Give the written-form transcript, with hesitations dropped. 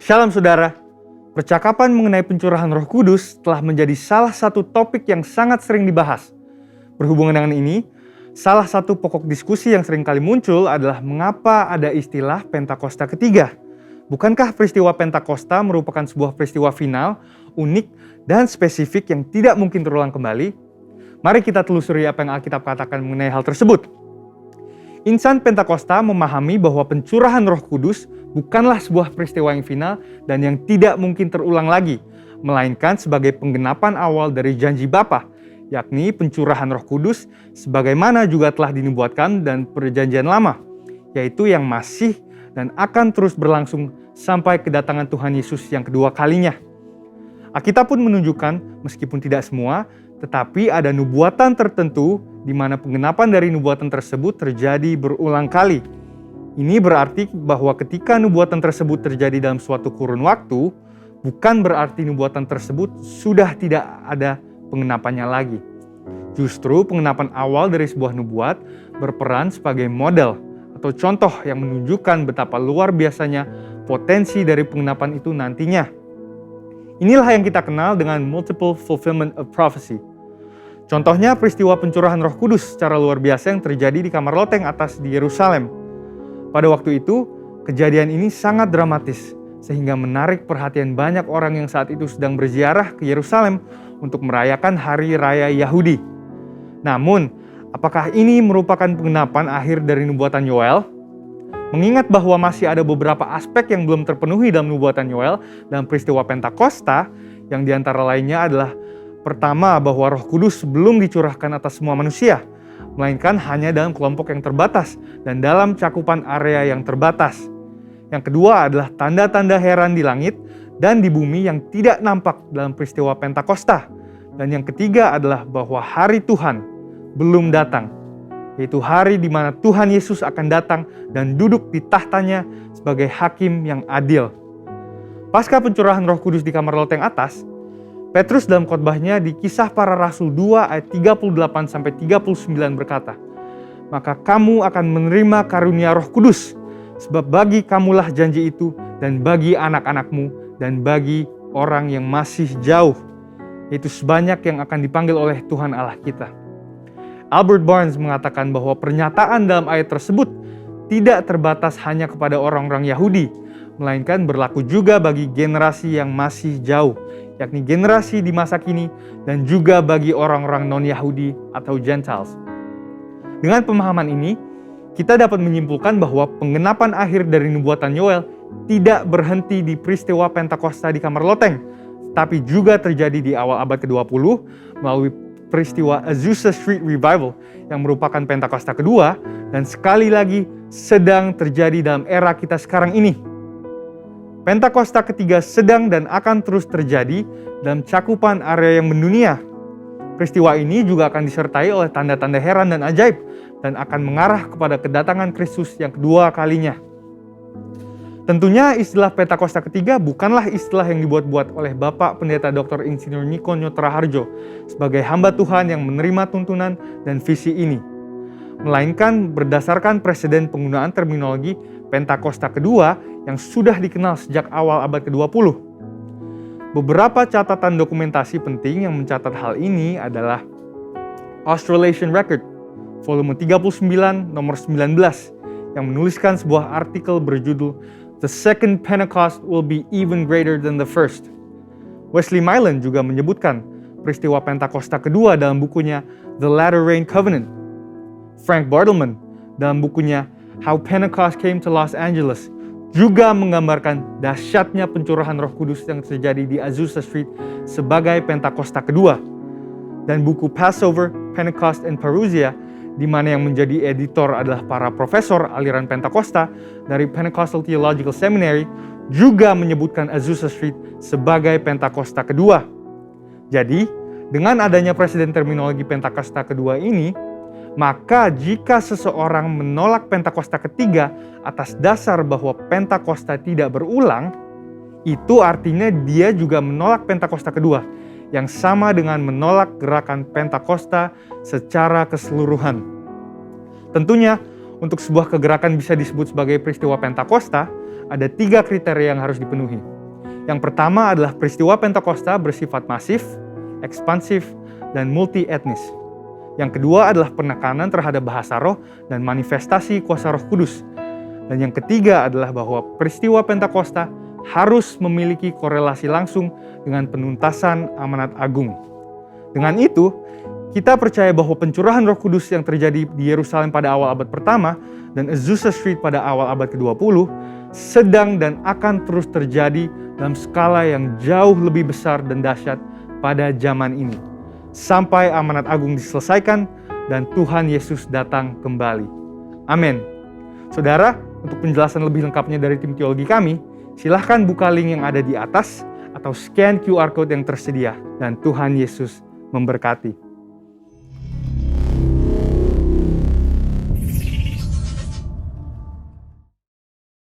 Shalom saudara, percakapan mengenai pencurahan Roh Kudus telah menjadi salah satu topik yang sangat sering dibahas. Berhubungan dengan ini, salah satu pokok diskusi yang sering kali muncul adalah mengapa ada istilah Pentakosta ketiga. Bukankah peristiwa Pentakosta merupakan sebuah peristiwa final, unik, dan spesifik yang tidak mungkin terulang kembali? Mari kita telusuri apa yang Alkitab katakan mengenai hal tersebut. Insan Pentakosta memahami bahwa pencurahan Roh Kudus bukanlah sebuah peristiwa yang final dan yang tidak mungkin terulang lagi, melainkan sebagai penggenapan awal dari janji Bapa, yakni pencurahan Roh Kudus sebagaimana juga telah dinubuatkan dan perjanjian lama, yaitu yang masih dan akan terus berlangsung sampai kedatangan Tuhan Yesus yang kedua kalinya. Alkitab pun menunjukkan, meskipun tidak semua, tetapi ada nubuatan tertentu di mana penggenapan dari nubuatan tersebut terjadi berulang kali. Ini berarti bahwa ketika nubuatan tersebut terjadi dalam suatu kurun waktu, bukan berarti nubuatan tersebut sudah tidak ada penggenapannya lagi. Justru penggenapan awal dari sebuah nubuat berperan sebagai model atau contoh yang menunjukkan betapa luar biasanya potensi dari penggenapan itu nantinya. Inilah yang kita kenal dengan multiple fulfillment of prophecy. Contohnya peristiwa pencurahan Roh Kudus secara luar biasa yang terjadi di kamar loteng atas di Yerusalem. Pada waktu itu, kejadian ini sangat dramatis sehingga menarik perhatian banyak orang yang saat itu sedang berziarah ke Yerusalem untuk merayakan hari raya Yahudi. Namun, apakah ini merupakan penggenapan akhir dari nubuatan Yoel? Mengingat bahwa masih ada beberapa aspek yang belum terpenuhi dalam nubuatan Yoel dalam peristiwa Pentakosta, yang diantara lainnya adalah pertama, bahwa Roh Kudus belum dicurahkan atas semua manusia, melainkan hanya dalam kelompok yang terbatas dan dalam cakupan area yang terbatas. Yang kedua adalah tanda-tanda heran di langit dan di bumi yang tidak nampak dalam peristiwa Pentakosta. Dan yang ketiga adalah bahwa hari Tuhan belum datang, yaitu hari di mana Tuhan Yesus akan datang dan duduk di tahtanya sebagai hakim yang adil. Pasca pencurahan Roh Kudus di kamar loteng atas, Petrus dalam khotbahnya di Kisah Para Rasul 2 ayat 38-39 berkata, "Maka kamu akan menerima karunia Roh Kudus, sebab bagi kamulah janji itu dan bagi anak-anakmu dan bagi orang yang masih jauh, yaitu sebanyak yang akan dipanggil oleh Tuhan Allah kita." Albert Barnes mengatakan bahwa pernyataan dalam ayat tersebut tidak terbatas hanya kepada orang-orang Yahudi, melainkan berlaku juga bagi generasi yang masih jauh, yakni generasi di masa kini dan juga bagi orang-orang non-Yahudi atau Gentiles. Dengan pemahaman ini, kita dapat menyimpulkan bahwa penggenapan akhir dari nubuatan Yoel tidak berhenti di peristiwa Pentakosta di kamar loteng, tapi juga terjadi di awal abad ke-20 melalui peristiwa Azusa Street Revival yang merupakan Pentakosta kedua dan sekali lagi sedang terjadi dalam era kita sekarang ini. Pentakosta ketiga sedang dan akan terus terjadi dalam cakupan area yang mendunia. Peristiwa ini juga akan disertai oleh tanda-tanda heran dan ajaib dan akan mengarah kepada kedatangan Kristus yang kedua kalinya. Tentunya istilah Pentakosta ketiga bukanlah istilah yang dibuat-buat oleh Bapak Pendeta Dr. Insinyur Niko Nyotraharjo sebagai hamba Tuhan yang menerima tuntunan dan visi ini, melainkan berdasarkan presiden penggunaan terminologi Pentakosta kedua yang sudah dikenal sejak awal abad ke-20. Beberapa catatan dokumentasi penting yang mencatat hal ini adalah Australasian Record, volume 39, nomor 19, yang menuliskan sebuah artikel berjudul "The second Pentecost will be even greater than the first." Wesley Mylan juga menyebutkan peristiwa Pentakosta kedua dalam bukunya The Latter Rain Covenant. Frank Bartleman dalam bukunya How Pentecost Came to Los Angeles juga menggambarkan dahsyatnya pencurahan Roh Kudus yang terjadi di Azusa Street sebagai Pentakosta kedua. Dan buku Passover, Pentecost and Parousia, di mana yang menjadi editor adalah para profesor aliran Pentakosta dari Pentecostal Theological Seminary, juga menyebutkan Azusa Street sebagai Pentakosta kedua. Jadi, dengan adanya presiden terminologi Pentakosta kedua ini, maka jika seseorang menolak Pentakosta ketiga atas dasar bahwa Pentakosta tidak berulang, itu artinya dia juga menolak Pentakosta kedua, yang sama dengan menolak gerakan Pentakosta secara keseluruhan. Tentunya, untuk sebuah kegerakan bisa disebut sebagai peristiwa Pentakosta, ada 3 kriteria yang harus dipenuhi. Yang pertama adalah peristiwa Pentakosta bersifat masif, ekspansif, dan multi-etnis. Yang kedua adalah penekanan terhadap bahasa roh dan manifestasi kuasa Roh Kudus. Dan yang ketiga adalah bahwa peristiwa Pentakosta harus memiliki korelasi langsung dengan penuntasan amanat agung. Dengan itu, kita percaya bahwa pencurahan Roh Kudus yang terjadi di Yerusalem pada awal abad pertama dan Azusa Street pada awal abad ke-20 sedang dan akan terus terjadi dalam skala yang jauh lebih besar dan dahsyat pada zaman ini, sampai amanat agung diselesaikan dan Tuhan Yesus datang kembali. Amin. Saudara, untuk penjelasan lebih lengkapnya dari tim teologi kami, silahkan buka link yang ada di atas atau scan QR Code yang tersedia. Dan Tuhan Yesus memberkati.